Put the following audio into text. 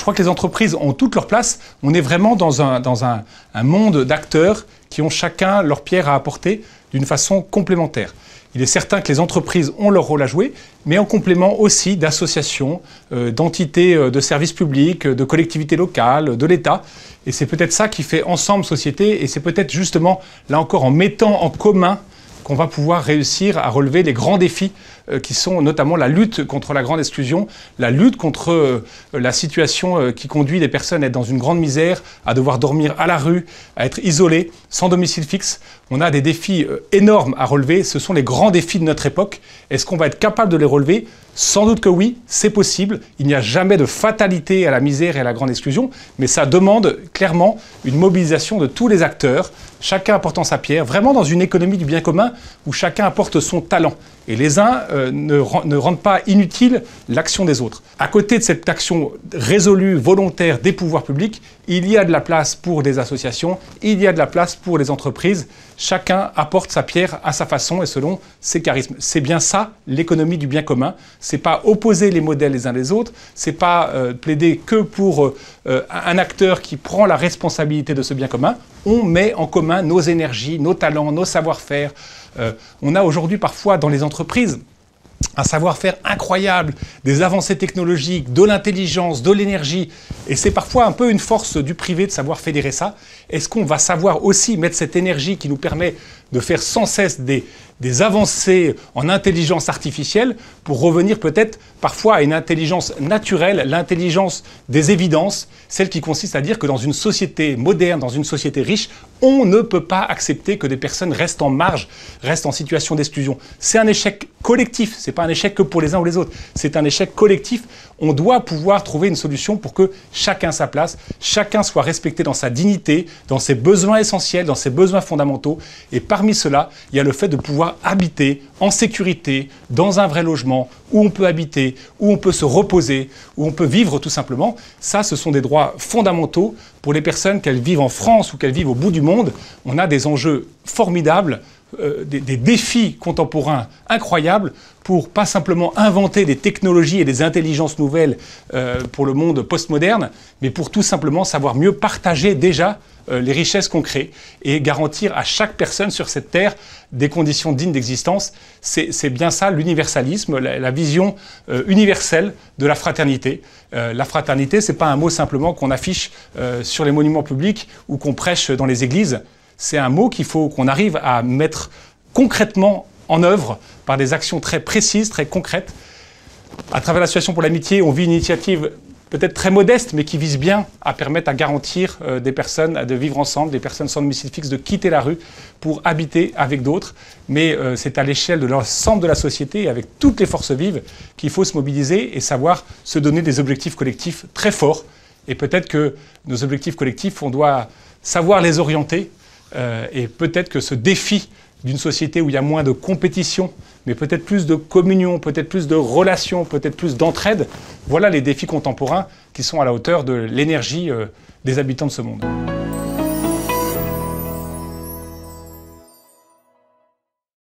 crois que les entreprises ont toute leur place. On est vraiment dans un monde d'acteurs qui ont chacun leur pierre à apporter d'une façon complémentaire. Il est certain que les entreprises ont leur rôle à jouer, mais en complément aussi d'associations, d'entités de services publics, de collectivités locales, de l'État. Et c'est peut-être ça qui fait ensemble société, et c'est peut-être justement, là encore, en mettant en commun qu'on va pouvoir réussir à relever les grands défis qui sont notamment la lutte contre la grande exclusion, la lutte contre la situation qui conduit les personnes à être dans une grande misère, à devoir dormir à la rue, à être isolées, sans domicile fixe. On a des défis énormes à relever, ce sont les grands défis de notre époque. Est-ce qu'on va être capable de les relever ? Sans doute que oui, c'est possible. Il n'y a jamais de fatalité à la misère et à la grande exclusion, mais ça demande clairement une mobilisation de tous les acteurs, chacun apportant sa pierre, vraiment dans une économie du bien commun où chacun apporte son talent. Et les uns ne rendent pas inutile l'action des autres. À côté de cette action résolue, volontaire des pouvoirs publics, il y a de la place pour des associations, il y a de la place pour les entreprises. Chacun apporte sa pierre à sa façon et selon ses charismes. C'est bien ça, l'économie du bien commun. C'est pas opposer les modèles les uns des autres, c'est pas plaider que pour un acteur qui prend la responsabilité de ce bien commun. On met en commun nos énergies, nos talents, nos savoir-faire. On a aujourd'hui parfois dans les entreprises un savoir-faire incroyable, des avancées technologiques, de l'intelligence, de l'énergie. Et c'est parfois un peu une force du privé de savoir fédérer ça. Est-ce qu'on va savoir aussi mettre cette énergie qui nous permet de faire sans cesse des avancées en intelligence artificielle pour revenir peut-être parfois à une intelligence naturelle, l'intelligence des évidences, celle qui consiste à dire que dans une société moderne, dans une société riche, on ne peut pas accepter que des personnes restent en marge, restent en situation d'exclusion. C'est un échec collectif, c'est pas un échec que pour les uns ou les autres, c'est un échec collectif. On doit pouvoir trouver une solution pour que chacun sa place, chacun soit respecté dans sa dignité, dans ses besoins essentiels, dans ses besoins fondamentaux. Et parmi cela, il y a le fait de pouvoir habiter en sécurité, dans un vrai logement, où on peut habiter, où on peut se reposer, où on peut vivre tout simplement. Ça, ce sont des droits fondamentaux pour les personnes, qu'elles vivent en France ou qu'elles vivent au bout du monde. On a des enjeux formidables, des défis contemporains incroyables pour pas simplement inventer des technologies et des intelligences nouvelles pour le monde postmoderne, mais pour tout simplement savoir mieux partager déjà les richesses qu'on crée et garantir à chaque personne sur cette terre des conditions dignes d'existence. C'est bien ça l'universalisme, la vision universelle de la fraternité. La fraternité, c'est pas un mot simplement qu'on affiche sur les monuments publics ou qu'on prêche dans les églises. C'est un mot qu'il faut qu'on arrive à mettre concrètement en œuvre par des actions très précises, très concrètes. À travers l'Association pour l'amitié, on vit une initiative peut-être très modeste, mais qui vise bien à permettre à garantir des personnes de vivre ensemble, des personnes sans domicile fixe, de quitter la rue pour habiter avec d'autres. Mais c'est à l'échelle de l'ensemble de la société, avec toutes les forces vives, qu'il faut se mobiliser et savoir se donner des objectifs collectifs très forts. Et peut-être que nos objectifs collectifs, on doit savoir les orienter. Et peut-être que ce défi d'une société où il y a moins de compétition, mais peut-être plus de communion, peut-être plus de relations, peut-être plus d'entraide, voilà les défis contemporains qui sont à la hauteur de l'énergie des habitants de ce monde.